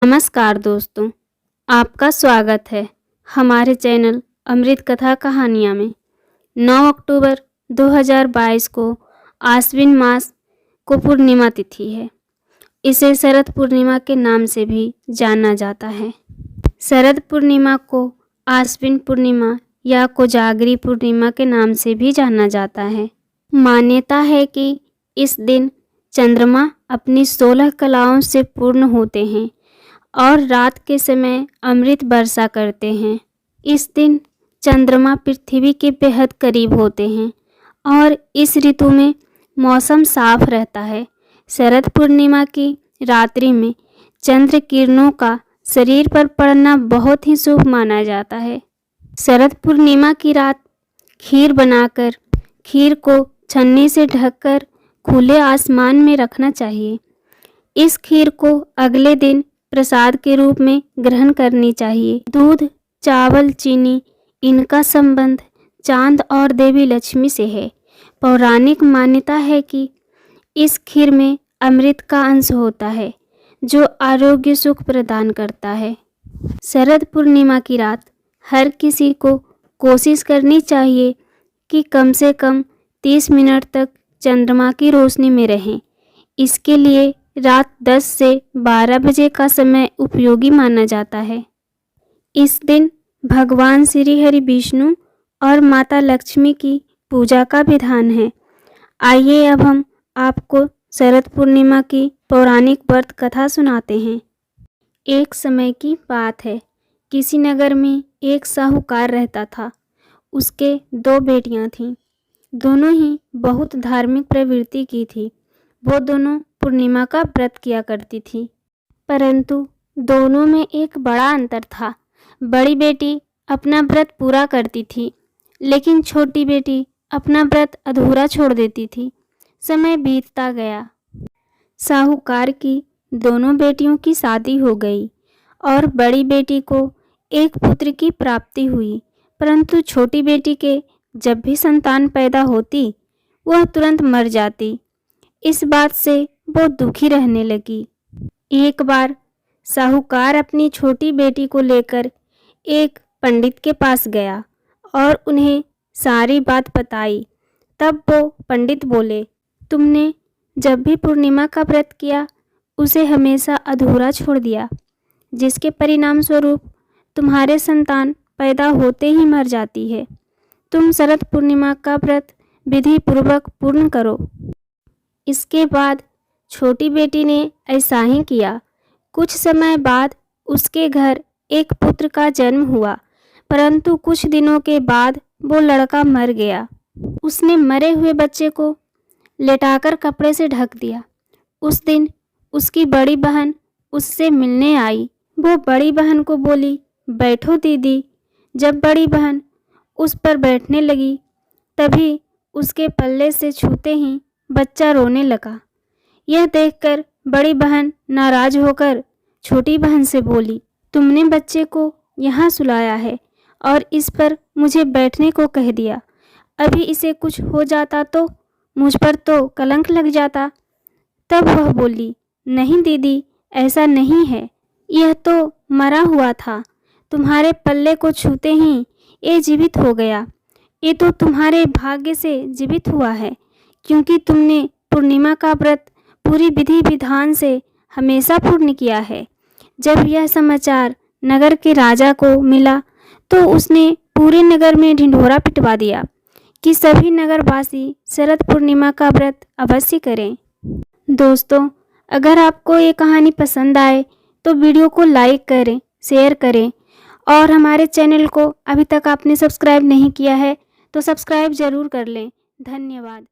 नमस्कार दोस्तों, आपका स्वागत है हमारे चैनल अमृत कथा कहानियाँ में। 9 अक्टूबर 2022 को आश्विन मास को पूर्णिमा तिथि है। इसे शरद पूर्णिमा के नाम से भी जाना जाता है। शरद पूर्णिमा को आश्विन पूर्णिमा या कोजागरी पूर्णिमा के नाम से भी जाना जाता है। मान्यता है कि इस दिन चंद्रमा अपनी 16 कलाओं से पूर्ण होते हैं और रात के समय अमृत वर्षा करते हैं। इस दिन चंद्रमा पृथ्वी के बेहद करीब होते हैं और इस ऋतु में मौसम साफ रहता है। शरद पूर्णिमा की रात्रि में चंद्र किरणों का शरीर पर पड़ना बहुत ही शुभ माना जाता है। शरद पूर्णिमा की रात खीर बनाकर खीर को छन्नी से ढककर खुले आसमान में रखना चाहिए। इस खीर को अगले दिन प्रसाद के रूप में ग्रहण करनी चाहिए। दूध, चावल, चीनी, इनका संबंध चांद और देवी लक्ष्मी से है। पौराणिक मान्यता है कि इस खीर में अमृत का अंश होता है जो आरोग्य सुख प्रदान करता है। शरद पूर्णिमा की रात हर किसी को कोशिश करनी चाहिए कि कम से कम 30 मिनट तक चंद्रमा की रोशनी में रहें। इसके लिए रात 10 से 12 बजे का समय उपयोगी माना जाता है। इस दिन भगवान श्री हरि विष्णु और माता लक्ष्मी की पूजा का विधान है। आइए अब हम आपको शरद पूर्णिमा की पौराणिक व्रत कथा सुनाते हैं। एक समय की बात है, किसी नगर में एक साहूकार रहता था। उसके 2 बेटियां थीं। दोनों ही बहुत धार्मिक प्रवृत्ति की थी। वो दोनों पूर्णिमा का व्रत किया करती थी, परंतु दोनों में एक बड़ा अंतर था। बड़ी बेटी अपना व्रत पूरा करती थी, लेकिन छोटी बेटी अपना व्रत अधूरा छोड़ देती थी। समय बीतता गया। साहूकार की दोनों बेटियों की शादी हो गई और बड़ी बेटी को एक पुत्र की प्राप्ति हुई, परंतु छोटी बेटी के जब भी संतान पैदा होती वह तुरंत मर जाती। इस बात से वो दुखी रहने लगी। एक बार साहूकार अपनी छोटी बेटी को लेकर एक पंडित के पास गया और उन्हें सारी बात बताई। तब वो पंडित बोले, तुमने जब भी पूर्णिमा का व्रत किया उसे हमेशा अधूरा छोड़ दिया, जिसके परिणाम स्वरूप तुम्हारे संतान पैदा होते ही मर जाती है। तुम शरद पूर्णिमा का व्रत विधि पूर्वक पूर्ण करो। इसके बाद छोटी बेटी ने ऐसा ही किया। कुछ समय बाद उसके घर एक पुत्र का जन्म हुआ, परंतु कुछ दिनों के बाद वो लड़का मर गया। उसने मरे हुए बच्चे को लेटाकर कपड़े से ढक दिया। उस दिन उसकी बड़ी बहन उससे मिलने आई। वो बड़ी बहन को बोली, बैठो दीदी। जब बड़ी बहन उस पर बैठने लगी, तभी उसके पल्ले से छूते ही बच्चा रोने लगा। यह देखकर बड़ी बहन नाराज होकर छोटी बहन से बोली, तुमने बच्चे को यहाँ सुलाया है और इस पर मुझे बैठने को कह दिया। अभी इसे कुछ हो जाता तो मुझ पर तो कलंक लग जाता। तब वह बोली, नहीं दीदी, ऐसा नहीं है, यह तो मरा हुआ था। तुम्हारे पल्ले को छूते ही ये जीवित हो गया। ये तो तुम्हारे भाग्य से जीवित हुआ है, क्योंकि तुमने पूर्णिमा का व्रत पूरी विधि विधान से हमेशा पूर्ण किया है। जब यह समाचार नगर के राजा को मिला तो उसने पूरे नगर में ढिंढोरा पिटवा दिया कि सभी नगरवासी शरद पूर्णिमा का व्रत अवश्य करें। दोस्तों, अगर आपको ये कहानी पसंद आए तो वीडियो को लाइक करें, शेयर करें और हमारे चैनल को अभी तक आपने सब्सक्राइब नहीं किया है तो सब्सक्राइब ज़रूर कर लें। धन्यवाद।